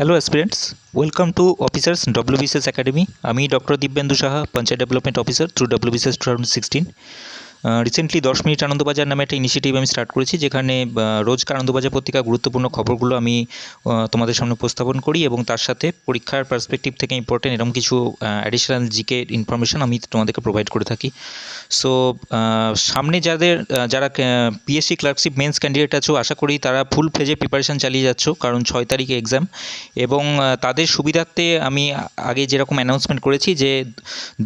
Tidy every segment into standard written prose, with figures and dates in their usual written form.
Hello aspirants, welcome to officers WBCS academy. আমি doctor Dibyendu Saha, panchayat development officer through WBCS 2016। Recently 10 minute Anandabazar নামে একটা initiative আমি start করেছি, যেখানে রোজকার আনন্দবাজার পত্রিকা গুরুত্বপূর্ণ খবরগুলো আমি তোমাদের সামনে উপস্থাপন করি এবং তার সাথে পরীক্ষার পার্সপেক্টিভ থেকে ইম্পর্টেন্ট এরকম কিছু অ্যাডিশনাল জিকে ইনফরমেশন আমি তোমাদেরকে প্রোভাইড করে থাকি। সো সামনে যারা পিএসসি ক্লার্কশিপ মেন্স ক্যান্ডিডেট আছো, আশা করি তারা ফুল ফ্লেজে প্রিপারেশান চালিয়ে যাচ্ছ, কারণ 6 তারিখে এক্সাম। এবং তাদের সুবিধার্থে আমি আগে যেরকম অ্যানাউন্সমেন্ট করেছি যে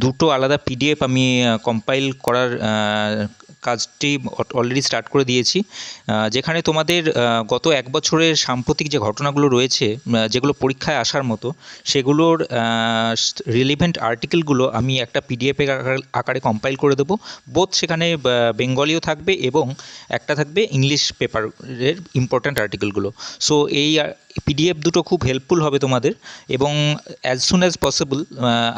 দুটো আলাদা পিডিএফ আমি কম্পাইল করার কাজটি অলরেডি স্টার্ট করে দিয়েছি, যেখানে তোমাদের গত 1 বছরের সাম্প্রতিক যে ঘটনাগুলো রয়েছে, যেগুলো পরীক্ষায় আসার মতো, সেগুলোর রিলিভেন্ট আর্টিকেলগুলো আমি একটা পিডিএফের আকারে কম্পাইল করে দেবো। বোথ সেখানে বেঙ্গলিও থাকবে এবং একটা থাকবে ইংলিশ পেপারের ইম্পর্ট্যান্ট আর্টিকেলগুলো। সো এই পিডিএফ দুটো খুব হেল্পফুল হবে তোমাদের, এবং অ্যাজ সুন অ্যাজ পসিবল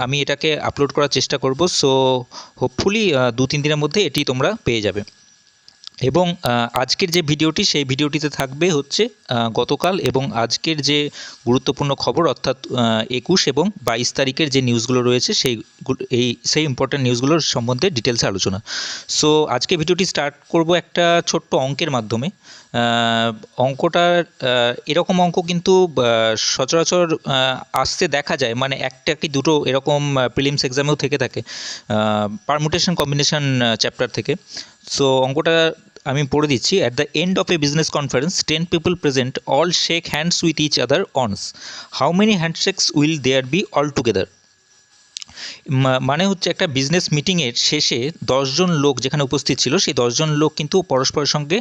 আমি এটাকে আপলোড করার চেষ্টা করব। সো হোপফুলি 2-3 দিনের মধ্যে এটি তোমরা পেয়ে যাবে। এবং আজকের যে ভিডিওটি, সেই ভিডিওটিতে থাকবে হচ্ছে গতকাল এবং আজকের যে গুরুত্বপূর্ণ খবর, অর্থাৎ 21 এবং 22 তারিখের যে নিউজগুলো রয়েছে সেই ইম্পর্ট্যান্ট নিউজগুলোর সম্বন্ধে ডিটেলসে আলোচনা। সো আজকে ভিডিওটি স্টার্ট করব একটা ছোট্ট অঙ্কের মাধ্যমে। অঙ্কটার এরকম অঙ্ক কিন্তু সচরাচর আসতে দেখা যায়, মানে একটা কি দুটো এরকম প্রিলিমস এক্সামেও থেকে থাকে, পারমুটেশন কম্বিনেশন চ্যাপ্টার থেকে। সো অঙ্কটা আমি পড়ে দিচ্ছি। At the end of a business conference 10 people present all shake hands with each other ones. How many handshakes will there be all together? মানে হচ্ছে একটা বিজনেস মিটিংয়ের শেষে 10 জন লোক যেখানে উপস্থিত ছিল, সেই 10 জন লোক কিন্তু পরস্পরের সঙ্গে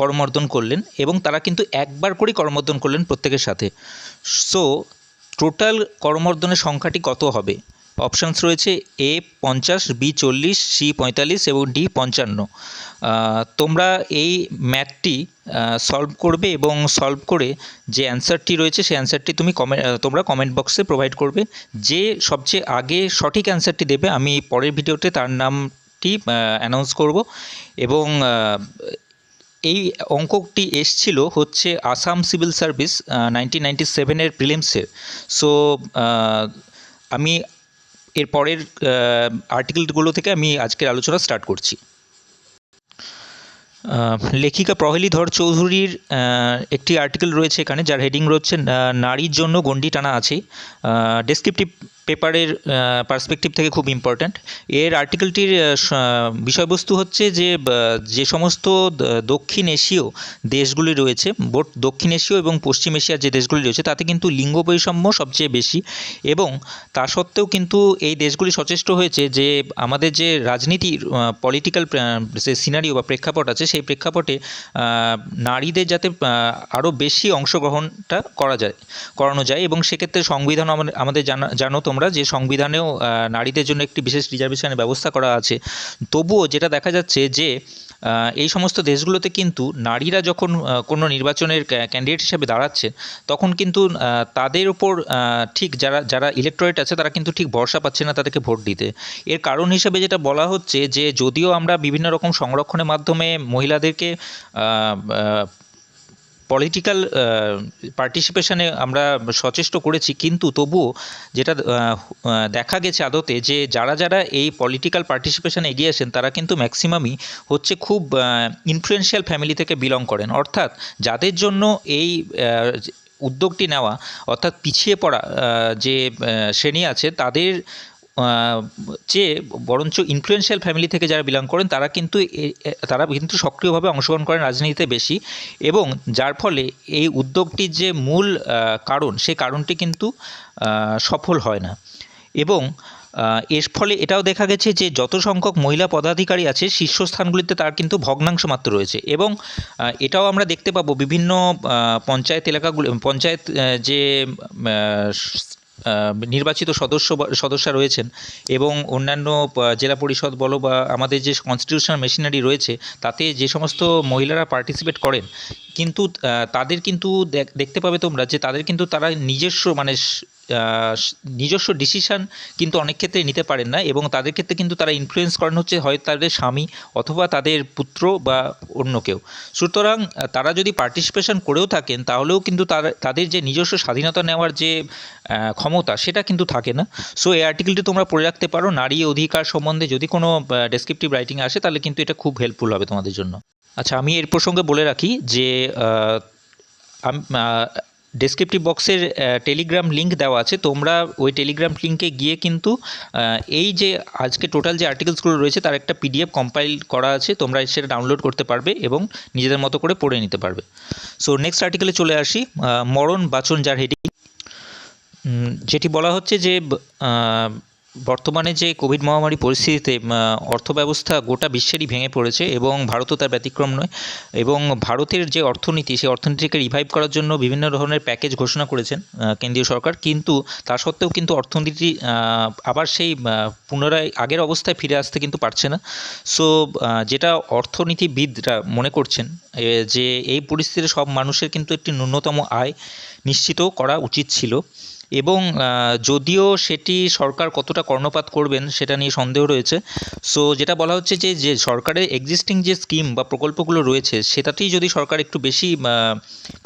করমর্দন করলেন, এবং তারা কিন্তু একবার করেই করমর্দন করলেন প্রত্যেকের সাথে। সো টোটাল করমর্দনের সংখ্যাটি কত হবে? অপশানস রয়েছে এ 50, বি 40, সি 45 এবং ডি 55। তোমরা এই ম্যাথটি সলভ করবে এবং সলভ করে যে অ্যান্সারটি রয়েছে সেই অ্যান্সারটি তোমরা কমেন্ট বক্সে প্রোভাইড করবে। যে সবচেয়ে আগে সঠিক অ্যান্সারটি দেবে, আমি পরের ভিডিওতে তার নামটি অ্যানাউন্স করব। এবং এই অঙ্কটি এসছিল হচ্ছে আসাম সিভিল সার্ভিস 1997-এর প্রিলিমসের। সো আমি এর পরের আর্টিকেলগুলো থেকে আমি আজকের আলোচনা স্টার্ট করছি। লেখিকা প্রহেলি ধর চৌধুরীর একটি আর্টিকেল রয়েছে এখানে, যার হেডিং রয়েছে নারীর জন্য গণ্ডি টানা আছেই। ডেসক্রিপটিভ পেপারের পার্সপেক্টিভ থেকে খুব ইম্পর্ট্যান্ট। এর আর্টিকেলটির বিষয়বস্তু হচ্ছে যে সমস্ত দক্ষিণ এশীয় দেশগুলি রয়েছে, বোট দক্ষিণ এশীয় এবং পশ্চিম এশিয়ার যে দেশগুলি রয়েছে, তাতে কিন্তু লিঙ্গ বৈষম্য সবচেয়ে বেশি। এবং তা সত্ত্বেও কিন্তু এই দেশগুলি সচেষ্ট হয়েছে যে আমাদের যে রাজনীতির পলিটিক্যাল যে সিনারিও বা প্রেক্ষাপট আছে, সেই প্রেক্ষাপটে নারীদের যাতে আরও বেশি অংশগ্রহণটা করানো যায়। এবং সেক্ষেত্রে সংবিধান আমাদের জানো তোমরা যে সংবিধানেও নারীদের জন্য একটি বিশেষ রিজার্ভেশনের ব্যবস্থা করা আছে। তবুও যেটা দেখা যাচ্ছে যে এই সমস্ত দেশগুলোতে কিন্তু নারীরা যখন কোনো নির্বাচনের ক্যান্ডিডেট হিসেবে দাঁড়াচ্ছে, তখন কিন্তু তাদের উপর ঠিক যারা ইলেকটোরেট আছে, তারা কিন্তু ঠিক ভরসা পাচ্ছে না তাদেরকে ভোট দিতে। এর কারণ হিসেবে যেটা বলা হচ্ছে যে যদিও আমরা বিভিন্ন রকম সংরক্ষণের মাধ্যমে মহিলাদেরকে পলিটিক্যাল পার্টিসিপেশনে আমরা সচেষ্ট করেছি, কিন্তু তবুও যেটা দেখা গেছে আদতে, যে যারা এই পলিটিক্যাল পার্টিসিপেশনে এগিয়ে আসেন, তারা কিন্তু ম্যাক্সিমামই হচ্ছে খুব ইনফ্লুয়েন্সিয়াল ফ্যামিলি থেকে বিলং করেন। অর্থাৎ যাদের জন্য এই উদ্যোগটি নেওয়া, অর্থাৎ পিছিয়ে পড়া যে শ্রেণী আছে, তাদের চেয়ে বরঞ্চ ইনফ্লুয়েন্সিয়াল ফ্যামিলি থেকে যারা বিলং করেন, তারা কিন্তু সক্রিয়ভাবে অংশগ্রহণ করেন রাজনীতিতে বেশি। এবং যার ফলে এই উদ্যোগটির যে মূল কারণ, সেই কারণটি কিন্তু সফল হয় না। এবং এর ফলে এটাও দেখা গেছে যে যত সংখ্যক মহিলা পদাধিকারী আছে শীর্ষস্থানগুলিতে, তার কিন্তু ভগ্নাংশ মাত্র রয়েছে। এবং এটাও আমরা দেখতে পাবো বিভিন্ন পঞ্চায়েত যে নির্বাচিত সদস্য রয়েছেন এবং অন্যান্য জেলা পরিষদ বলো বা আমাদের যে কনস্টিটিউশনাল মেশিনারি রয়েছে, তাতে যে সমস্ত মহিলারা পার্টিসিপেট করেন, কিন্তু তাদের কিন্তু দেখতে পাবে তোমরা যে তাদের কিন্তু তারা নিজস্ব মানে নিজস্ব ডিসিশান কিন্তু অনেক ক্ষেত্রে নিতে পারেন না, এবং তাদের ক্ষেত্রে কিন্তু তারা ইনফ্লুয়েন্স করেন হচ্ছে হয় তাদের স্বামী অথবা তাদের পুত্র বা অন্য কেউ। সুতরাং তারা যদি পার্টিসিপেশন করেও থাকেন তাহলেও কিন্তু তাদের যে নিজস্ব স্বাধীনতা নেওয়ার যে ক্ষমতা সেটা কিন্তু থাকে না। সো এই আর্টিকেলটি তোমরা পড়ে রাখতে পারো। নারী অধিকার সম্বন্ধে যদি কোনো ডেসক্রিপটিভ রাইটিং আসে তাহলে কিন্তু এটা খুব হেল্পফুল হবে তোমাদের জন্য। আচ্ছা, আমি এর প্রসঙ্গে বলে রাখি যে ডেসক্রিপটিভ বক্সের টেলিগ্রাম লিঙ্ক দেওয়া আছে, তোমরা ওই টেলিগ্রাম লিঙ্কে গিয়ে কিন্তু এই যে আজকে টোটাল যে আর্টিকেলসগুলো রয়েছে তার একটা পিডিএফ কম্পাইল করা আছে, তোমরা সেটা ডাউনলোড করতে পারবে এবং নিজেদের মতো করে পড়ে নিতে পারবে। সো নেক্সট আর্টিকেলে চলে আসি, মরণ বাঁচন যার হেডিং, যেটি বলা হচ্ছে যে বর্তমানে যে কোভিড মহামারী পরিস্থিতিতে অর্থব্যবস্থা গোটা বিশ্বেরই ভেঙে পড়েছে এবং ভারতও তার ব্যতিক্রম নয়, এবং ভারতের যে অর্থনীতি সেই অর্থনীতিকে রিভাইভ করার জন্য বিভিন্ন ধরনের প্যাকেজ ঘোষণা করেছেন কেন্দ্রীয় সরকার, কিন্তু তা সত্ত্বেও কিন্তু অর্থনীতি আবার সেই পুনরায় আগের অবস্থায় ফিরে আসতে কিন্তু পারছে না। সো যেটা অর্থনীতিবিদরা মনে করছেন যে এই পরিস্থিতিতে সব মানুষের কিন্তু একটি ন্যূনতম আয় নিশ্চিত করা উচিত ছিল, এবং যদিও সেটি সরকার কতটা কর্ণপাত করবেন সেটা নিয়ে সন্দেহ রয়েছে। সো যেটা বলা হচ্ছে যে সরকারের এক্সিস্টিং যে স্কিম বা প্রকল্পগুলো রয়েছে সেটাতেই যদি সরকার একটু বেশি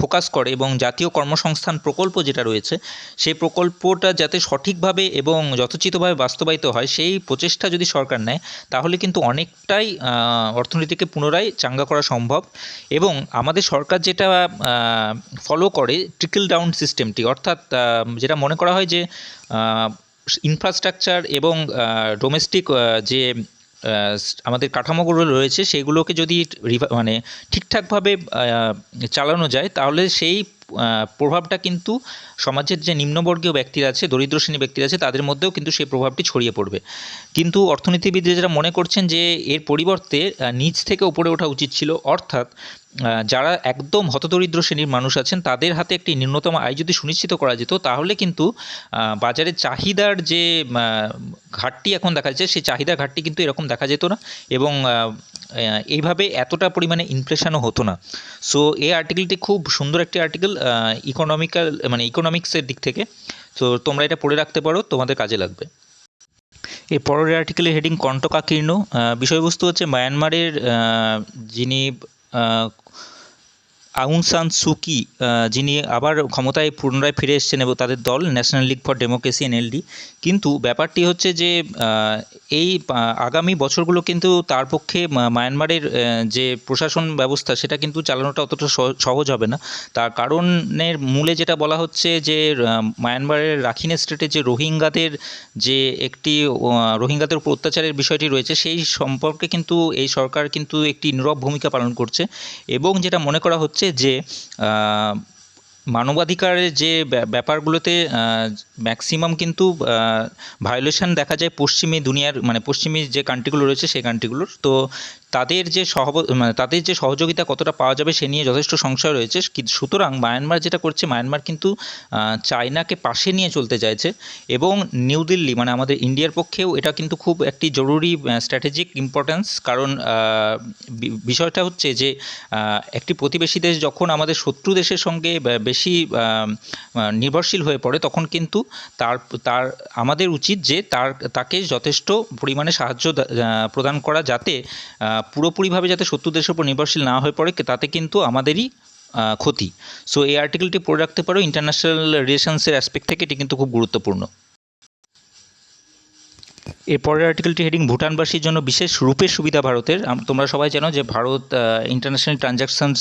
ফোকাস করে এবং জাতীয় কর্মসংস্থান প্রকল্প যেটা রয়েছে সেই প্রকল্পটা যাতে সঠিকভাবে এবং যথোচিতভাবে বাস্তবায়িত হয় সেই প্রচেষ্টা যদি সরকার নেয় তাহলে কিন্তু অনেকটাই অর্থনীতিকে পুনরায় চাঙ্গা করা সম্ভব। এবং আমাদের সরকার যেটা ফলো করে ট্রিকল ডাউন সিস্টেমটি, অর্থাৎ যেটা মনে করা হয় যে ইনফ্রাস্ট্রাকচার এবং ডোমেস্টিক যে আমাদের কাঠামোগুলো রয়েছে সেগুলোকে যদি মানে ঠিকঠাকভাবে চালানো যায় তাহলে সেই প্রভাবটা কিন্তু সমাজের যে নিম্নবর্গীয় ব্যক্তিরা আছে, দরিদ্র শ্রেণী ব্যক্তিরা আছে, তাদের মধ্যেও কিন্তু সেই প্রভাবটি ছড়িয়ে পড়বে। কিন্তু অর্থনীতিবিদরা যারা মনে করছেন যে এর পরিবর্তে নিচ থেকে উপরে ওঠা উচিত ছিল, অর্থাৎ যারা একদম হতদরিদ্র শ্রেণীর মানুষ আছেন তাদের হাতে একটি ন্যূনতম আয় যদি সুনিশ্চিত করা যেত তাহলে কিন্তু বাজারে চাহিদার যে ঘাটতি এখন দেখা যাচ্ছে সেই চাহিদার ঘাটতি কিন্তু এরকম দেখা যেত না, এবং এইভাবে এতটা পরিমাণে ইনফ্লেশনও হতো না। সো এই আর্টিকেলটি খুব সুন্দর একটি আর্টিকেল ইকোনমিক্সের দিক থেকে। তো তোমরা এটা পড়ে রাখতে পারো, তোমাদের কাজে লাগবে। এর পরের আর্টিকেলের হেডিং কণ্টকাকীর্ণ। বিষয়বস্তু হচ্ছে মায়ানমারের যিনি আউং সান সুকি, যিনি আবার ক্ষমতায় পুনরায় ফিরে এসেছেন এবং তাদের দল national league for democracy NLD. কিন্তু ব্যাপারটি হচ্ছে যে এই আগামী বছরগুলো কিন্তু তার পক্ষে মায়ানমারের যে প্রশাসন ব্যবস্থা সেটা কিন্তু চালানোটা অতটা সহজ হবে না। তার কারণের মূলে যেটা বলা হচ্ছে যে মায়ানমারের রাখিনে স্টেটে যে রোহিঙ্গাদের উপর অত্যাচারের বিষয়টি রয়েছে সেই সম্পর্কে কিন্তু এই সরকার কিন্তু একটি নীরব ভূমিকা পালন করছে, এবং যেটা মনে করা হচ্ছে যে মানবাধিকারের যে ব্যাপারগুলোতে ম্যাক্সিমাম কিন্তু ভায়োলেশন দেখা যায় পশ্চিমী দুনিয়ার মানে পশ্চিমী যে কান্ট্রিগুলো রয়েছে সেই কান্ট্রিগুলোর। তো তাদের যে সহযোগিতা কতটা পাওয়া যাবে সে নিয়ে যথেষ্ট সংশয় রয়েছে। সুতরাং মায়ানমার যেটা করছে, মায়ানমার কিন্তু চায়নাকে পাশে নিয়ে চলতে চাইছে, এবং নিউ দিল্লি মানে আমাদের ইন্ডিয়ার পক্ষেও এটা কিন্তু খুব একটি জরুরি স্ট্র্যাটেজিক ইম্পর্ট্যান্স। কারণ বিষয়টা হচ্ছে যে একটি প্রতিবেশী দেশ যখন আমাদের শত্রু দেশের সঙ্গে বেশি নির্ভরশীল হয়ে পড়ে তখন কিন্তু তার আমাদের উচিত যে তাকে যথেষ্ট পরিমাণে সাহায্য প্রদান করা, যাতে পুরোপুরিভাবে যাতে শত্রু দেশের উপর নির্ভরশীল না হয়ে পড়ে, তাতে কিন্তু আমাদেরই ক্ষতি। সো এই আর্টিকেলটি পড়ে রাখতে পারো, ইন্টারন্যাশনাল রিলেশনসের অ্যাসপেক্ট থেকে এটি কিন্তু খুব গুরুত্বপূর্ণ। এরপরের আর্টিকেলটি হেডিং ভুটানবাসীর জন্য বিশেষ রূপের সুবিধা ভারতের। তোমরা সবাই জানো যে ভারত ইন্টারন্যাশনাল ট্রানজ্যাকশানস,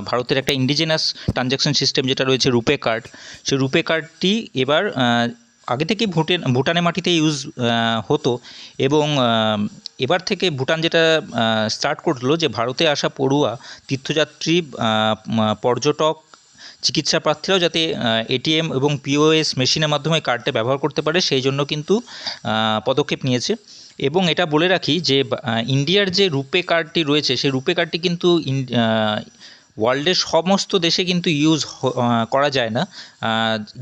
ভারতের একটা ইন্ডিজিনাস ট্রানজ্যাকশান সিস্টেম যেটা রয়েছে রুপে কার্ড, সেই রুপে কার্ডটি এবার আগে থেকেই ভুটানের মাটিতে ইউজ হতো, এবং এবার থেকে ভুটান যেটা স্টার্ট করলো যে ভারতে আসা পড়ুয়া, তীর্থযাত্রী, পর্যটক, চিকিৎসা প্রার্থীরাও যাতে এটিএম এবং পিওএস মেশিনের মাধ্যমে কার্ডটা ব্যবহার করতে পারে সেই জন্য কিন্তু পদক্ষেপ নিয়েছে। এবং এটা বলে রাখি যে ইন্ডিয়ার যে রুপে কার্ডটি রয়েছে সেই রুপে কার্ডটি কিন্তু ওয়ার্ল্ডের সমস্ত দেশে কিন্তু করা যায় না।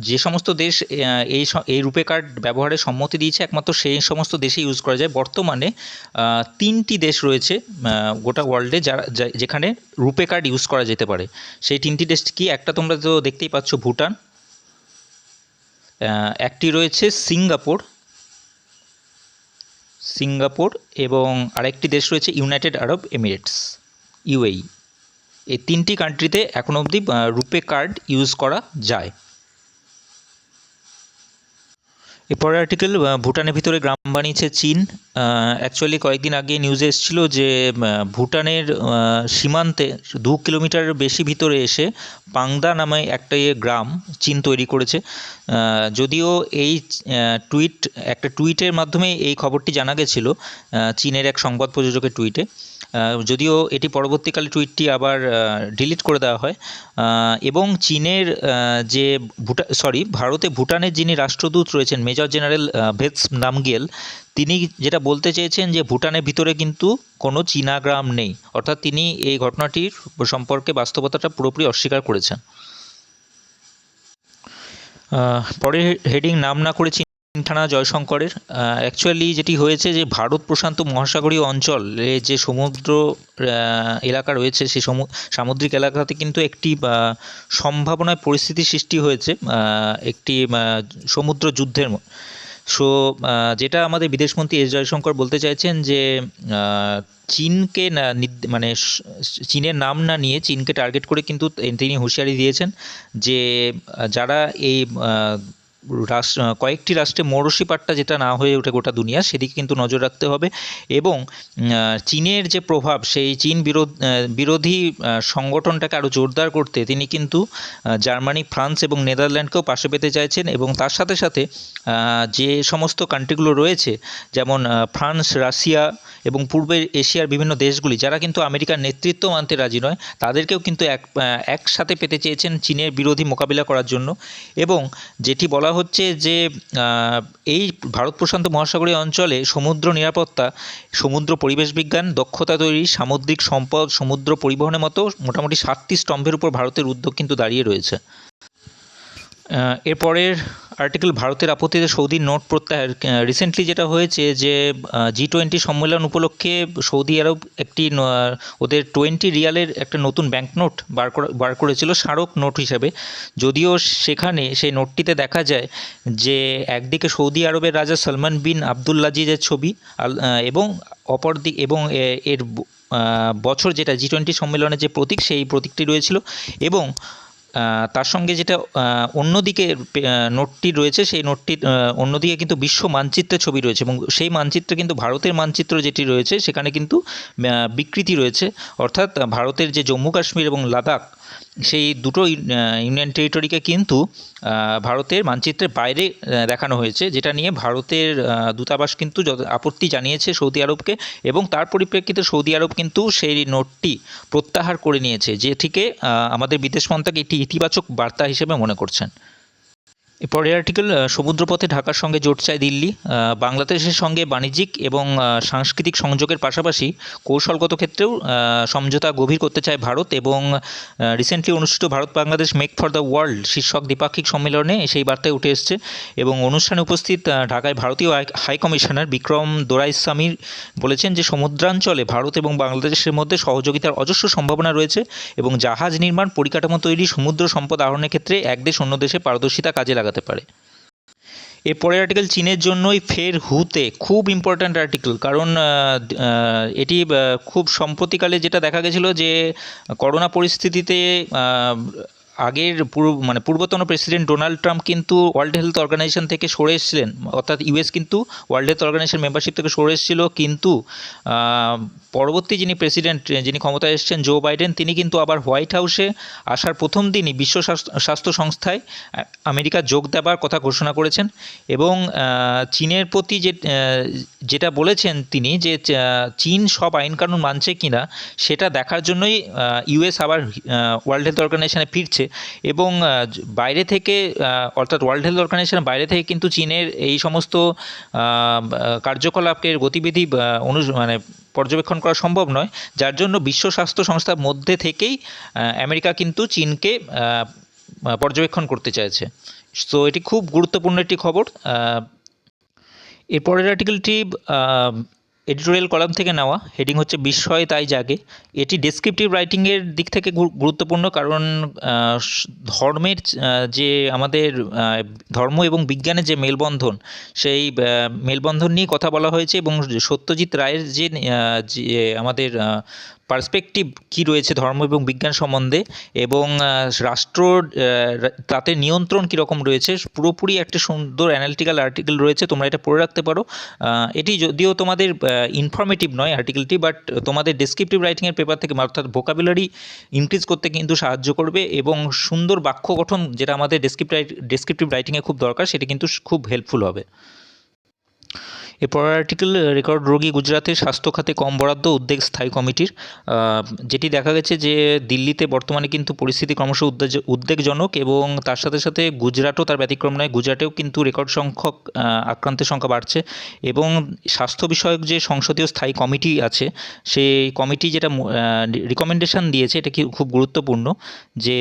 যে সমস্ত দেশ এই রুপে কার্ড ব্যবহারে সম্মতি দিয়েছে একমাত্র সেই সমস্ত দেশে ইউজ করা যায়। বর্তমানে 3টি দেশ রয়েছে গোটা ওয়ার্ল্ডে যেখানে রুপে কার্ড ইউজ করা যেতে পারে। সেই 3টি দেশ কি? একটা তোমরা তো দেখতেই পাচ্ছ, ভুটান, একটি রয়েছে সিঙ্গাপুর এবং আরেকটি দেশ রয়েছে ইউনাইটেড আরব এমিরেটস, ইউএই। এই 3টি কান্ট্রিতে এখনও অবধি রুপে কার্ড ইউজ করা যায়। এরপরের আর্টিকেল, ভুটানের ভিতরে গ্রাম বানিয়েছে চীন। অ্যাকচুয়ালি কয়েকদিন আগে নিউজে এসেছিলো যে ভুটানের সীমান্তে 2 কিলোমিটার বেশি ভিতরে এসে পাংদা নামে একটা গ্রাম চীন তৈরি করেছে। যদিও এই একটা টুইটের মাধ্যমে এই খবরটি জানা গেছিলো, চীনের এক সংবাদ প্রযোজকের টুইটে। যদিও এটি পরবর্তীকালে টুইটটি আবার ডিলিট করে দেওয়া হয়। এবং চীনের ভারতে ভুটানের যিনি রাষ্ট্রদূত রয়েছেন মেজর জেনারেল ভেটস নামগিয়েল, তিনি যেটা বলতে চেয়েছেন যে ভুটানের ভিতরে কিন্তু কোনো চীনা গ্রাম নেই, অর্থাৎ তিনি এই ঘটনাটির সম্পর্কে বাস্তবতাটা পুরোপুরি অস্বীকার করেছেন। পরের হেডিং, নাম না করে থানা জয়শঙ্করের। অ্যাকচুয়ালি যেটি হয়েছে যে ভারত প্রশান্ত মহাসাগরীয় অঞ্চলে যে সমুদ্র এলাকা রয়েছে, সেই সামুদ্রিক এলাকাতে কিন্তু একটি সম্ভাবনায় পরিস্থিতি সৃষ্টি হয়েছে, একটি সমুদ্র যুদ্ধের। যেটা আমাদের বিদেশমন্ত্রী এস জয়শঙ্কর বলতে চাইছেন যে চীনকে মানে চীনের নাম না নিয়ে চীনকে টার্গেট করে কিন্তু তিনি হুঁশিয়ারি দিয়েছেন যে যারা এই কয়েকটি রাষ্ট্রে মৌরসি পাট্টা যেটা না হয়ে ওঠে গোটা দুনিয়া, সেদিকে কিন্তু নজর রাখতে হবে। এবং চীনের যে প্রভাব, সেই চীন বিরোধী সংগঠনটাকে আরও জোরদার করতে তিনি কিন্তু জার্মানি, ফ্রান্স এবং নেদারল্যান্ডকেও পাশে পেতে চাইছেন। এবং তার সাথে সাথে যে সমস্ত কান্ট্রিগুলো রয়েছে, যেমন ফ্রান্স, রাশিয়া এবং পূর্ব এশিয়ার বিভিন্ন দেশগুলি, যারা কিন্তু আমেরিকার নেতৃত্ব মানতে রাজি নয়, তাদেরকেও কিন্তু একসাথে পেতে চেয়েছেন চীনের বিরোধী মোকাবিলা করার জন্য। এবং যেটি বলা হচ্ছে যে এই ভারত প্রশান্ত মহাসাগরীয় অঞ্চলে সমুদ্র নিরাপত্তা, সমুদ্র পরিবেশ বিজ্ঞান, দক্ষতা তৈরি, সামুদ্রিক সম্পদ, সমুদ্র পরিবহনের মতো মোটামুটি 7টি স্তম্ভের উপর ভারতের উদ্যোগ কিন্তু দাঁড়িয়ে রয়েছে। এরপরের আর্টিকেল, ভারতের আপত্তিতে সৌদির নোট প্রত্যাহার। রিসেন্টলি যেটা হয়েছে যে G20 সম্মেলন উপলক্ষে সৌদি আরব একটি ওদের 20 রিয়ালের একটা নতুন ব্যাংক নোট বার করেছিল স্মারক নোট হিসেবে। যদিও সেখানে সেই নোটটিতে দেখা যায় যে একদিকে সৌদি আরবের রাজা সলমান বিন আবদুল্লাজিজের ছবি এবং অপরদিকে এর বছর যেটা G20 সম্মেলনের যে প্রতীক, সেই প্রতীকটি রয়েছিল। এবং তার সঙ্গে যেটা অন্যদিকে নোটটি রয়েছে, সেই নোটটির অন্যদিকে কিন্তু বিশ্ব মানচিত্রের ছবি রয়েছে। এবং সেই মানচিত্রে কিন্তু ভারতের মানচিত্র যেটি রয়েছে সেখানে কিন্তু বিকৃতি রয়েছে, অর্থাৎ ভারতের যে জম্মু কাশ্মীর এবং লাদাখ, সেই দুটো ইউনিয়ন টেরিটরিকে কিন্তু ভারতের মানচিত্রের বাইরে দেখানো হয়েছে, যেটা নিয়ে ভারতের দূতাবাস কিন্তু আপত্তি জানিয়েছে সৌদি আরবকে। এবং তার পরিপ্রেক্ষিতে সৌদি আরব কিন্তু সেই নোটটি প্রত্যাহার করে নিয়েছে, যেটিকে আমাদের বিদেশ মন্ত্রক একটি ইতিবাচক বার্তা হিসেবে মনে করছেন। এরপরের আর্টিকেল, সমুদ্রপথে ঢাকার সঙ্গে জোট চায় দিল্লি। বাংলাদেশের সঙ্গে বাণিজ্যিক এবং সাংস্কৃতিক সংযোগের পাশাপাশি কৌশলগত ক্ষেত্রেও সমঝোতা গভীর করতে চায় ভারত। এবং রিসেন্টলি অনুষ্ঠিত Bharat Bangladesh make for the world শীর্ষক দ্বিপাক্ষিক সম্মেলনে সেই বার্তায় উঠে এসছে। এবং অনুষ্ঠানে উপস্থিত ঢাকায় ভারতীয় হাই কমিশনার বিক্রম দোরাইস্বামী বলেছেন যে সমুদ্রাঞ্চলে ভারত এবং বাংলাদেশের মধ্যে সহযোগিতার অজস্র সম্ভাবনা রয়েছে এবং জাহাজ নির্মাণ, পরিকাঠামো তৈরি, সমুদ্র সম্পদ আহরণের ক্ষেত্রে এক দেশ অন্য দেশের পারদর্শিতা কাজে লাগাতে পারে। এরপরের আর্টিকেল, চীনের জন্যই ফের হুতে, খুব ইম্পর্ট্যান্ট আর্টিকেল, কারণ এটি খুব সম্প্রতিকালে যেটা দেখা গেছিলো যে করোনা পরিস্থিতিতে আগের পূর্বতন প্রেসিডেন্ট ডোনাল্ড ট্রাম্প কিন্তু ওয়ার্ল্ড হেলথ অর্গানাইজেশন থেকে সরে এসেছিলেন, অর্থাৎ ইউএস কিন্তু ওয়ার্ল্ড হেলথ অর্গানাইজেশন মেম্বারশিপ থেকে সরে এসেছিল। কিন্তু পরবর্তী যিনি প্রেসিডেন্ট, যিনি ক্ষমতায় এসেছেন, জো বাইডেন, তিনি কিন্তু আবার হোয়াইট হাউসে আসার প্রথম দিনই বিশ্ব স্বাস্থ্য সংস্থায় আমেরিকা যোগ দেবার কথা ঘোষণা করেছেন। এবং চীনের প্রতি যেটা বলেছেন তিনি, যে চীন সব আইনকানুন মানছে কিনা সেটা দেখার জন্যই ইউএস আবার ওয়ার্ল্ড হেলথ অর্গানাইজেশনে ফিরছে। এবং বাইরে থেকে, অর্থাৎ ওয়ার্ল্ড হেলথ অর্গানাইজেশনের বাইরে থেকে কিন্তু চীনের এই সমস্ত কার্যকলাপের গতিবিধি পর্যবেক্ষণ করা সম্ভব নয়, যার জন্য বিশ্ব স্বাস্থ্য সংস্থার মধ্যে থেকেই আমেরিকা কিন্তু চীনকে পর্যবেক্ষণ করতে চাইছে। সো এটি খুব গুরুত্বপূর্ণ একটি খবর। এরপরের আর্টিকেলটি এডিটোরিয়াল কলাম থেকে নেওয়া, হেডিং হচ্ছে বিস্ময় তাই জাগে। এটি ডেসক্রিপটিভ রাইটিংয়ের দিক থেকে গুরুত্বপূর্ণ, কারণ ধর্মের যে আমাদের ধর্ম এবং বিজ্ঞানের যে মেলবন্ধন, সেই মেলবন্ধন নিয়ে কথা বলা হয়েছে এবং সত্যজিৎ রায়ের যে আমাদের পার্সপেক্টিভ কী রয়েছে ধর্ম এবং বিজ্ঞান সম্বন্ধে, এবং রাষ্ট্র তাতে নিয়ন্ত্রণ কীরকম রয়েছে, পুরোপুরি একটা সুন্দর অ্যানালিটিক্যাল আর্টিকেল রয়েছে, তোমরা এটা পড়ে রাখতে পারো। এটি যদিও তোমাদের ইনফরমেটিভ নয় আর্টিকেলটি, বাট তোমাদের ডেসক্রিপটিভ রাইটিংয়ের পেপার থেকে অর্থাৎ ভোকাবুলারি ইনক্রিজ করতে কিন্তু সাহায্য করবে, এবং সুন্দর বাক্য গঠন যেটা আমাদের ডেসক্রিপটিভ রাইটিংয়ে খুব দরকার, সেটি কিন্তু খুব হেল্পফুল হবে। এরপর আর্টিকেল রেকর্ড রোগী গুজরাটের স্বাস্থ্য খাতে কম বরাদ্দ, উদ্বেগ স্থায়ী কমিটির। যেটি দেখা গেছে যে দিল্লিতে বর্তমানে কিন্তু পরিস্থিতি ক্রমশ উদ্বেগজনক, এবং তার সাথে সাথে গুজরাটও তার ব্যতিক্রম নয়। গুজরাটেও কিন্তু রেকর্ড সংখ্যক আক্রান্তের সংখ্যা বাড়ছে, এবং স্বাস্থ্য বিষয়ক যে সংসদীয় স্থায়ী কমিটি আছে, সেই কমিটি যেটা রিকমেন্ডেশন দিয়েছে, এটা কি খুব গুরুত্বপূর্ণ, যে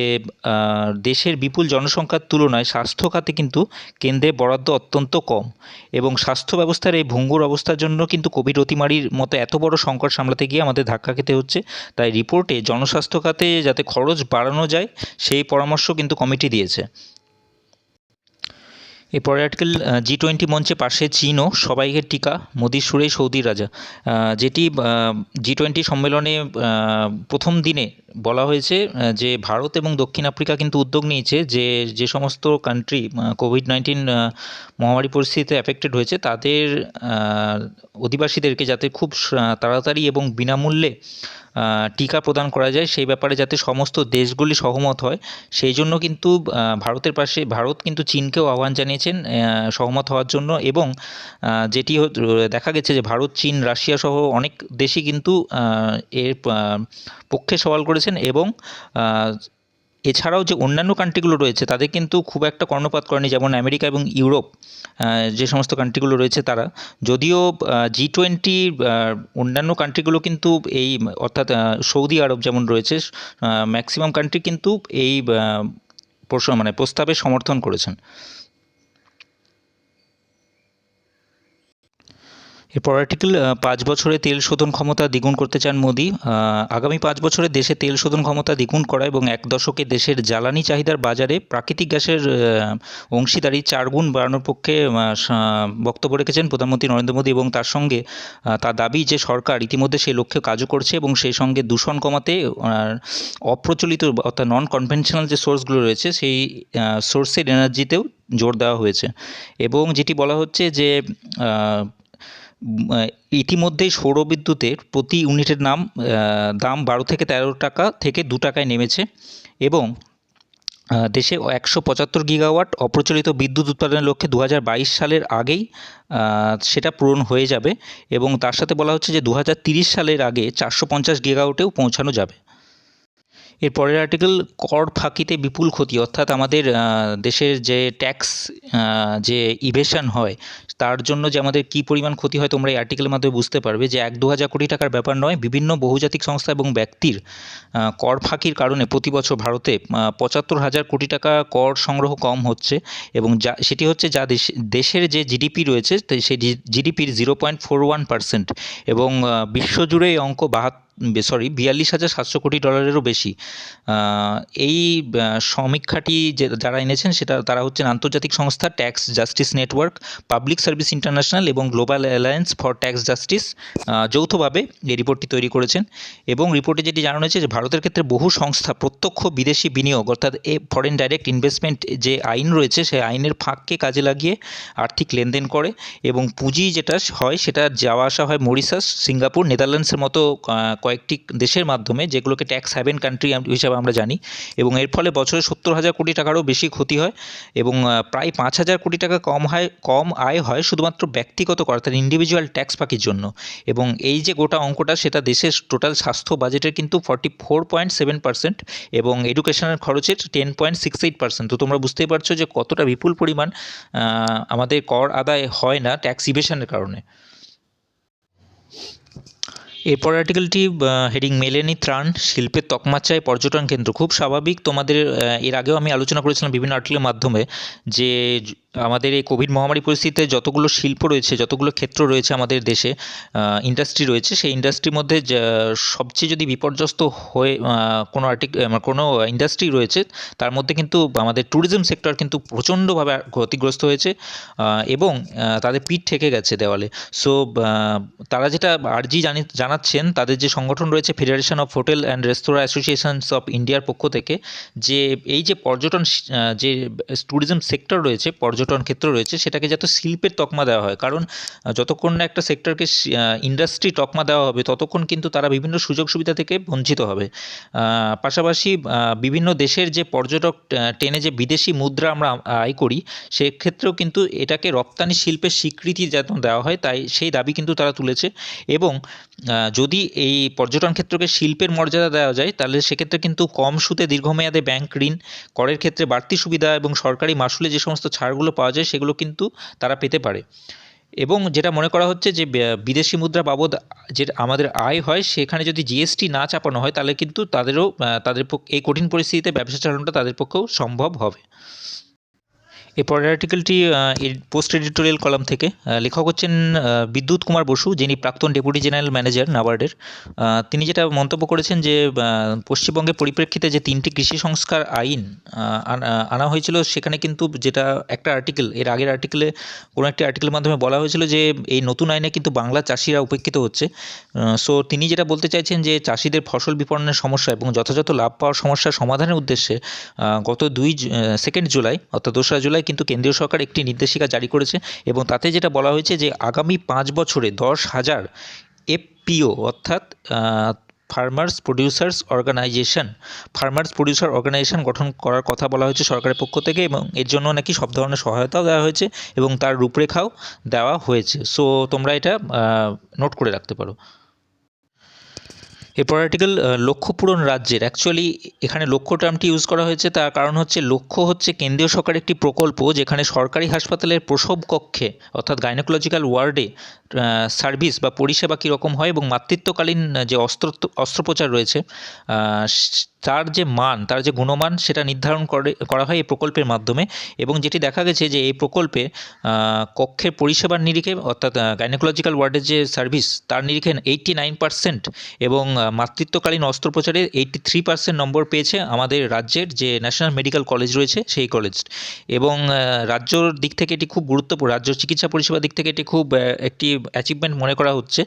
দেশের বিপুল জনসংখ্যার তুলনায় স্বাস্থ্য খাতে কিন্তু কেন্দ্রে বরাদ্দ অত্যন্ত কম, এবং স্বাস্থ্য ব্যবস্থার এই ভঙ্গুর অবস্থার জন্য কিন্তু কোভিড অতিমারির মতো এত বড় সংকট সামলাতে গিয়ে আমাদের ধাক্কা খেতে হচ্ছে। তাই রিপোর্টে জনস্বাস্থ্য খাতে যাতে খরচ বাড়ানো যায় সেই পরামর্শ কিন্তু কমিটি দিয়েছে। এরপরে আর্টিকেল G20 মঞ্চে পাশে চীনও, সবাইকে টিকা, মোদির সুরেই সৌদির রাজা। যেটি G20 সম্মেলনে প্রথম দিনে বলা হয়েছে যে ভারত এবং দক্ষিণ আফ্রিকা কিন্তু উদ্যোগ নিয়েছে যে সমস্ত কান্ট্রি কোভিড-19 মহামারী পরিস্থিতিতে অ্যাফেক্টেড হয়েছে, তাদের অধিবাসীদেরকে যাতে খুব তাড়াতাড়ি এবং বিনামূল্যে টিকা প্রদান করা যায়, সেই ব্যাপারে যাতে সমস্ত দেশগুলি সহমত হয়, সেই জন্য কিন্তু ভারত কিন্তু চীনকেও আহ্বান জানিয়েছেন সহমত হওয়ার জন্য। এবং যেটি দেখা গেছে যে ভারত, চীন, রাশিয়া সহ অনেক দেশই কিন্তু এর পক্ষে সওয়াল করেছেন, এবং এছাড়াও যে অন্যান্য কান্ট্রিগুলো রয়েছে তাদের কিন্তু খুব একটা কর্ণপাত করেনি, যেমন আমেরিকা এবং ইউরোপ, যে সমস্ত কান্ট্রিগুলো রয়েছে তারা, যদিও G20 অন্যান্য কান্ট্রিগুলো কিন্তু এই অর্থাৎ সৌদি আরব যেমন রয়েছে, ম্যাক্সিমাম কান্ট্রি কিন্তু এই প্রস্তাবে সমর্থন করেছেন। এরপর আর্টিকেল 5 বছরে তেল শোধন ক্ষমতা দ্বিগুণ করতে চান মোদি। আগামী 5 বছরে দেশে তেল শোধন ক্ষমতা দ্বিগুণ করা এবং 1 দশকে দেশের জ্বালানি চাহিদার বাজারে প্রাকৃতিক গ্যাসের অংশীদারি 4 গুণ বাড়ানোর পক্ষে বক্তব্য রেখেছেন প্রধানমন্ত্রী নরেন্দ্র মোদি, এবং তার সঙ্গে তার দাবি যে সরকার ইতিমধ্যে সেই লক্ষ্যে কাজও করছে, এবং সেই সঙ্গে দূষণ কমাতে অপ্রচলিত অর্থাৎ নন কনভেনশনাল যে সোর্সগুলো রয়েছে সেই সোর্সের এনার্জিতেও জোর দেওয়া হয়েছে। এবং যেটি বলা হচ্ছে যে ইতিমধ্যেই সৌরবিদ্যুতের প্রতি ইউনিটের দাম 12 থেকে 13 টাকা থেকে 2 টাকায় নেমেছে, এবং দেশে 175 গিগাওয়াট অপ্রচলিত বিদ্যুৎ উৎপাদনের লক্ষ্যে 2022 সালের আগেই সেটা পূরণ হয়ে যাবে, এবং তার সাথে বলা হচ্ছে যে 2030 সালের আগে 450 গিগাওয়াটেও পৌঁছানো যাবে। এর পরের আর্টিকেল কর ফাঁকিতে বিপুল ক্ষতি, অর্থাৎ আমাদের দেশের যে ট্যাক্স যে ইভেশন হয় তার জন্য যে আমাদের কী পরিমাণ ক্ষতি হয় তোমরা এই আর্টিকেলের মাধ্যমে বুঝতে পারবে, যে 1-2 হাজার কোটি টাকার ব্যাপার নয়, বিভিন্ন বহুজাতিক সংস্থা এবং ব্যক্তির কর ফাঁকির কারণে প্রতি বছর ভারতে 75,000 কোটি টাকা কর সংগ্রহ কম হচ্ছে, এবং সেটি হচ্ছে যা দেশের যে জিডিপি রয়েছে সেই জিডিপির 0.41%, এবং বিশ্বজুড়ে এই অঙ্ক 42,700 কোটি ডলারেরও বেশি। এই সমীক্ষাটি যারা এনেছেন তারা হচ্ছেন আন্তর্জাতিক সংস্থা tax justice network, public service international এবং global alliance for tax justice যৌথভাবে এই রিপোর্টটি তৈরি করেছেন। এবং রিপোর্টে যেটি জানানো হয়েছে যে ভারতের ক্ষেত্রে বহু সংস্থা প্রত্যক্ষ বিদেশি বিনিয়োগ অর্থাৎ ফরেন ডাইরেক্ট ইনভেস্টমেন্ট যে আইন রয়েছে সেই আইনের ফাঁককে কাজে লাগিয়ে আর্থিক লেনদেন করে, এবং পুঁজি যেটা হয় সেটা যাওয়া আসা হয় মরিশাস, সিঙ্গাপুর, নেদারল্যান্ডসের মতো কয়েকটি দেশের মাধ্যমে, যেগুলোকে ট্যাক্স হ্যাভেন কান্ট্রি হিসাবে আমরা জানি, এবং এর ফলে বছরে 70,000 কোটি টাকারও বেশি ক্ষতি হয়, এবং প্রায় 5,000 কোটি টাকা কম আয় হয় শুধুমাত্র ব্যক্তিগত কর অর্থাৎ ইন্ডিভিজুয়াল ট্যাক্স ফাঁকির জন্য। এবং এই যে গোটা অঙ্কটা সেটা দেশের টোটাল স্বাস্থ্য বাজেটের কিন্তু 44.7%, এবং এডুকেশনের খরচের 10.68%। তো তোমরা বুঝতেই পারছো যে কতটা বিপুল পরিমাণ আমাদের কর আদায় হয় না ট্যাক্স ইভেশনের কারণে। এরপর আর্টিকেলটি হেডিং মেলেনি ত্রাণ শিল্পের তকমা চায় পর্যটন কেন্দ্র। খুব স্বাভাবিক, তোমাদের এর আগেও আমি আলোচনা করেছিলাম বিভিন্ন আর্টিকেলের মাধ্যমে যে আমাদের এই কোভিড মহামারী পরিস্থিতিতে যতগুলো শিল্প রয়েছে, যতগুলো ক্ষেত্র রয়েছে আমাদের দেশে, ইন্ডাস্ট্রি রয়েছে, সেই ইন্ডাস্ট্রির মধ্যে সবচেয়ে যদি বিপর্যস্ত হয়ে কোনো ইন্ডাস্ট্রি রয়েছে, তার মধ্যে কিন্তু আমাদের ট্যুরিজম সেক্টর কিন্তু প্রচণ্ডভাবে ক্ষতিগ্রস্ত হয়েছে এবং তাদের পিঠ ঠেকে গেছে দেওয়ালে। সো তারা যেটা আর্জি জানাচ্ছেন, তাদের যে সংগঠন রয়েছে federation of hotel and restaurant associations of ইন্ডিয়ার পক্ষ থেকে, যে এই যে পর্যটন যে ট্যুরিজম সেক্টর রয়েছে, পর্যটন ক্ষেত্র রয়েছে, সেটাকে যাতে শিল্পের তকমা দেওয়া হয়। কারণ যতক্ষণ না একটা সেক্টরকে ইন্ডাস্ট্রি তকমা দেওয়া হবে, ততক্ষণ কিন্তু তারা বিভিন্ন সুযোগ সুবিধা থেকে বঞ্চিত হবে। পাশাপাশি বিভিন্ন দেশের যে পর্যটক টেনে যে বিদেশি মুদ্রা আমরা আয় করি, সেক্ষেত্রেও কিন্তু এটাকে রপ্তানি শিল্পের স্বীকৃতি যেন দেওয়া হয়, তাই সেই দাবি কিন্তু তারা তুলেছে। এবং যদি এই পর্যটন ক্ষেত্রকে শিল্পের মর্যাদা দেওয়া যায়, তাহলে সেক্ষেত্রে কিন্তু কম সুদে দীর্ঘমেয়াদে ব্যাংক ঋণ, করের ক্ষেত্রে বাড়তি সুবিধা এবং সরকারি মাশুলে যে সমস্ত ছাড়গুলো পাওয়া যায়, সেগুলো কিন্তু তারা পেতে পারে। এবং যেটা মনে করা হচ্ছে যে বিদেশি মুদ্রা বাবদ যে আমাদের আয় হয়, সেখানে যদি জিএসটি না চাপানো হয়, তাহলে কিন্তু তাদের এই কঠিন পরিস্থিতিতে ব্যবসা চালানোটা তাদের পক্ষেও সম্ভব হবে। এরপরের আর্টিকেলটি এর পোস্ট এডিটোরিয়াল কলাম থেকে। লেখক হচ্ছেন বিদ্যুৎ কুমার বসু, যিনি প্রাক্তন ডেপুটি জেনারেল ম্যানেজার নাবার্ডের। তিনি যেটা মন্তব্য করেছেন যে পশ্চিমবঙ্গের পরিপ্রেক্ষিতে যে 3টি কৃষি সংস্কার আইন আনা হয়েছিল, সেখানে কিন্তু যেটা একটা আর্টিকেল, এর আগের আর্টিকেলে কোনো একটি আর্টিকেলের মাধ্যমে বলা হয়েছিল যে এই নতুন আইনে কিন্তু বাংলা চাষিরা উপেক্ষিত হচ্ছে। সো তিনি যেটা বলতে চাইছেন যে চাষিদের ফসল বিপণনের সমস্যা এবং যথাযথ লাভ পাওয়ার সমস্যার সমাধানের উদ্দেশ্যে গত 2 জুলাই অর্থাৎ 2রা জুলাই কিন্তু কেন্দ্রীয় সরকার একটি নির্দেশিকা জারি করেছে এবং তাতে যেটা বলা হয়েছে যে আগামী 5 বছরে 10,000 এফপিও অর্থাৎ ফার্মার্স প্রডিউসার অর্গানাইজেশন গঠন করার কথা বলা হয়েছে সরকারের পক্ষ থেকে, এবং এর জন্য নাকি সব ধরনের সহায়তাও দেওয়া হয়েছে এবং তার রূপরেখাও দেওয়া হয়েছে। সো তোমরা এটা নোট করে রাখতে পারো। এরপর আর্টিকেল লক্ষ্য পূরণ রাজ্যের। অ্যাকচুয়ালি এখানে লক্ষ্য টার্মটি ইউজ করা হয়েছে, তার কারণ হচ্ছে লক্ষ্য হচ্ছে কেন্দ্রীয় সরকারের একটি প্রকল্প, যেখানে সরকারি হাসপাতালের প্রসব কক্ষে অর্থাৎ গাইনোকোলজিক্যাল ওয়ার্ডে সার্ভিস বা পরিষেবা কীরকম হয় এবং মাতৃত্বকালীন যে অস্ত্রোপচার রয়েছে, তার যে মান, তার যে গুণমান, সেটা নির্ধারণ করা হয় এই প্রকল্পের মাধ্যমে। এবং যেটি দেখা গেছে যে এই প্রকল্পে কক্ষের পরিষেবার নিরিখে অর্থাৎ গাইনোকোলজিক্যাল ওয়ার্ডের যে সার্ভিস, তার নিরিখে 89% এবং মাতৃত্বকালীন অস্ত্রোপচারে 83% নম্বর পেয়েছে আমাদের রাজ্যের যে ন্যাশনাল মেডিকেল কলেজ রয়েছে, সেই কলেজ। এবং রাজ্যর দিক থেকে এটি খুব গুরুত্বপূর্ণ, রাজ্য চিকিৎসা পরিষেবার দিক থেকে এটি খুব একটি অ্যাচিভমেন্ট মনে করা হচ্ছে।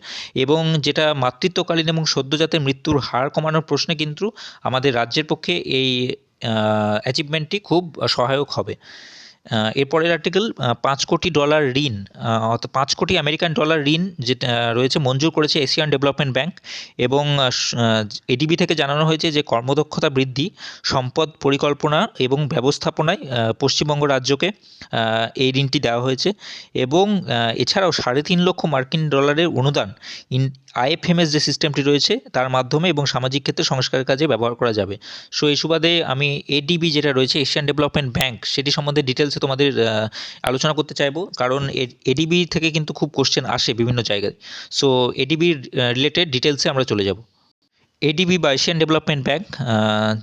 এবং যেটা মাতৃত্বকালীন এবং সদ্যজাতের মৃত্যুর হার কমানোর প্রশ্নে কিন্তু আমাদের রাজ্যের পক্ষে এই অ্যাচিভমেন্টটি খুব সহায়ক হবে। এরপরের আর্টিকেল 5 কোটি ডলার ঋণ, অর্থাৎ 5 কোটি আমেরিকান ডলার ঋণ যেটা রয়েছে মঞ্জুর করেছে এশিয়ান ডেভেলপমেন্ট ব্যাংক। এবং এডিবি থেকে জানানো হয়েছে যে কর্মদক্ষতা বৃদ্ধি, সম্পদ পরিকল্পনা এবং ব্যবস্থাপনায় পশ্চিমবঙ্গ রাজ্যকে এই ঋণটি দেওয়া হয়েছে। এবং এছাড়াও 3.5 লক্ষ মার্কিন ডলারের অনুদান আইএফএমএস যে সিস্টেমটি রয়েছে তার মাধ্যমে এবং সামাজিক ক্ষেত্রে সংস্কারের কাজে ব্যবহার করা যাবে। সো এই সুবাদে আমি এডিবি যেটা রয়েছে এশিয়ান ডেভেলপমেন্ট ব্যাংক, সেটি সম্বন্ধে ডিটেলসে তোমাদের আলোচনা করতে চাইবো, কারণ এডিবি থেকে কিন্তু খুব কোশ্চেন আসে বিভিন্ন জায়গায়। সো এডিবির রিলেটেড ডিটেলসে আমরা চলে যাব। এডিবি বা এশিয়ান ডেভেলপমেন্ট ব্যাংক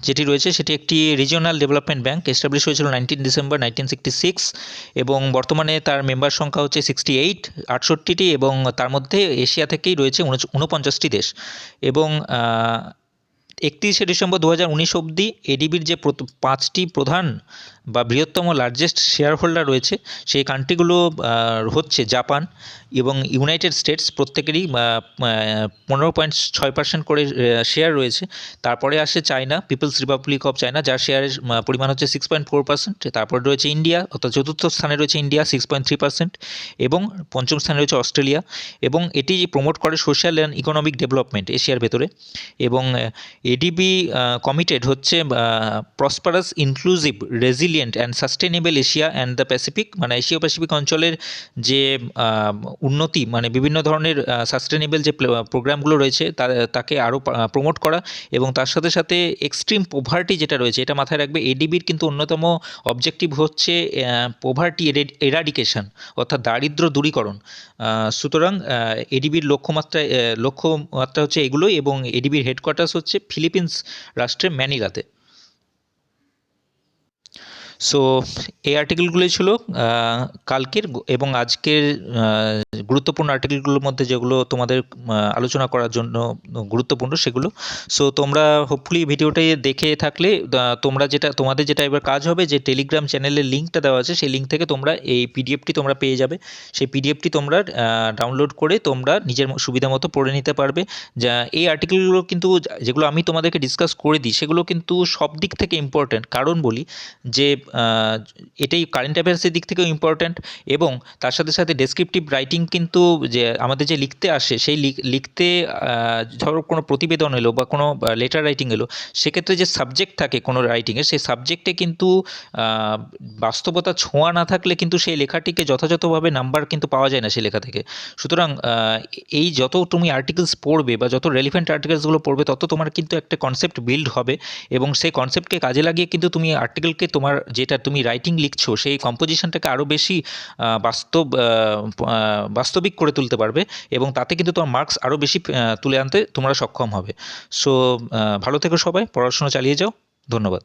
যেটি রয়েছে, সেটি একটি রিজিওনাল ডেভেলপমেন্ট ব্যাংক, এস্টাবলিশ হয়েছিল 19 ডিসেম্বর 1966 এবং বর্তমানে তার মেম্বার সংখ্যা হচ্ছে 68টি এবং তার মধ্যে এশিয়া থেকেই রয়েছে 49টি দেশ। এবং 31শে ডিসেম্বর 2019 অবধি এডিবির যে 5টি প্রধান বা বৃহত্তম লার্জেস্ট শেয়ার হোল্ডার রয়েছে, সেই কান্ট্রিগুলো হচ্ছে জাপান এবং ইউনাইটেড স্টেটস, প্রত্যেকেরই 15.6% করে শেয়ার রয়েছে। তারপরে আসে China, people's republic of China, যার শেয়ারের পরিমাণ হচ্ছে 6.4%। তারপরে রয়েছে ইন্ডিয়া, অর্থাৎ চতুর্থ স্থানে রয়েছে ইন্ডিয়া 6.3% এবং পঞ্চম স্থানে রয়েছে অস্ট্রেলিয়া। এবং এটি প্রমোট করে সোশ্যাল অ্যান্ড ইকোনমিক ডেভেলপমেন্ট এশিয়ার ভেতরে। এবং এডিবি কমিটেড হচ্ছে prosperous, inclusive, resilient resilient and sustainable Asia and the Pacific, মানে এশিয়া প্যাসিফিক অঞ্চলের যে উন্নতি, মানে বিভিন্ন ধরনের সাস্টেনেবল যে প্রোগ্রামগুলো রয়েছে তাকে আরও প্রমোট করা, এবং তার সাথে সাথে এক্সট্রিম পোভার্টি যেটা রয়েছে এটা মাথায় রাখবে। এডিবির কিন্তু অন্যতম অবজেক্টিভ হচ্ছে পোভার্টি এরাডিকেশন, অর্থাৎ দারিদ্র্য দূরীকরণ। সুতরাং এডিবির লক্ষ্যমাত্রা হচ্ছে এগুলোই, এবং এডিবির হেডকোয়ার্টার্স হচ্ছে ফিলিপিন্স রাষ্ট্রের ম্যানিলাতে। সো এই আর্টিকেলগুলোই ছিল কালকের এবং আজকের গুরুত্বপূর্ণ আর্টিকেলগুলোর মধ্যে, যেগুলো তোমাদের আলোচনা করার জন্য গুরুত্বপূর্ণ সেগুলো। সো তোমরা হোপফুলি ভিডিওটা দেখে থাকলে তোমাদের যেটা এবার কাজ হবে, যে টেলিগ্রাম চ্যানেলের লিঙ্কটা দেওয়া আছে সেই লিঙ্ক থেকে তোমরা এই পিডিএফটি তোমরা পেয়ে যাবে। সেই পিডিএফটি তোমরা ডাউনলোড করে তোমরা নিজের সুবিধা মতো পড়ে নিতে পারবে। এই আর্টিকেলগুলো কিন্তু যেগুলো আমি তোমাদেরকে ডিসকাস করে দিই সেগুলো কিন্তু সব দিক থেকে ইম্পর্ট্যান্ট। কারণ বলি যে এটাই কারেন্ট অ্যাফেয়ার্সের দিক থেকেও ইম্পর্ট্যান্ট, এবং তার সাথে সাথে ডেসক্রিপটিভ রাইটিং কিন্তু যে আমাদের যে লিখতে আসে, সেই লিখতে ধরো কোনো প্রতিবেদন এলো বা কোনো লেটার রাইটিং এলো, সেক্ষেত্রে যে সাবজেক্ট থাকে কোনো রাইটিংয়ের, সেই সাবজেক্টে কিন্তু বাস্তবতা ছোঁয়া না থাকলে কিন্তু সেই লেখাটিকে যথাযথভাবে নাম্বার কিন্তু পাওয়া যায় না সেই লেখা থেকে। সুতরাং এই যত তুমি আর্টিকেলস পড়বে বা যত রেলিভেন্ট আর্টিকেলসগুলো পড়বে, তত তোমার কিন্তু একটা কনসেপ্ট বিল্ড হবে, এবং সেই কনসেপ্টকে কাজে লাগিয়ে কিন্তু তুমি আর্টিকেলকে তোমার যেটা তুমি রাইটিং লিখছো সেই কম্পোজিশনটাকে আরও বেশি বাস্তবিক করে তুলতে পারবে, এবং তাতে কিন্তু তোমার মার্কস আরও বেশি তুলে আনতে তোমরা সক্ষম হবে। সো ভালো থেকো সবাই, পড়াশোনা চালিয়ে যাও। ধন্যবাদ।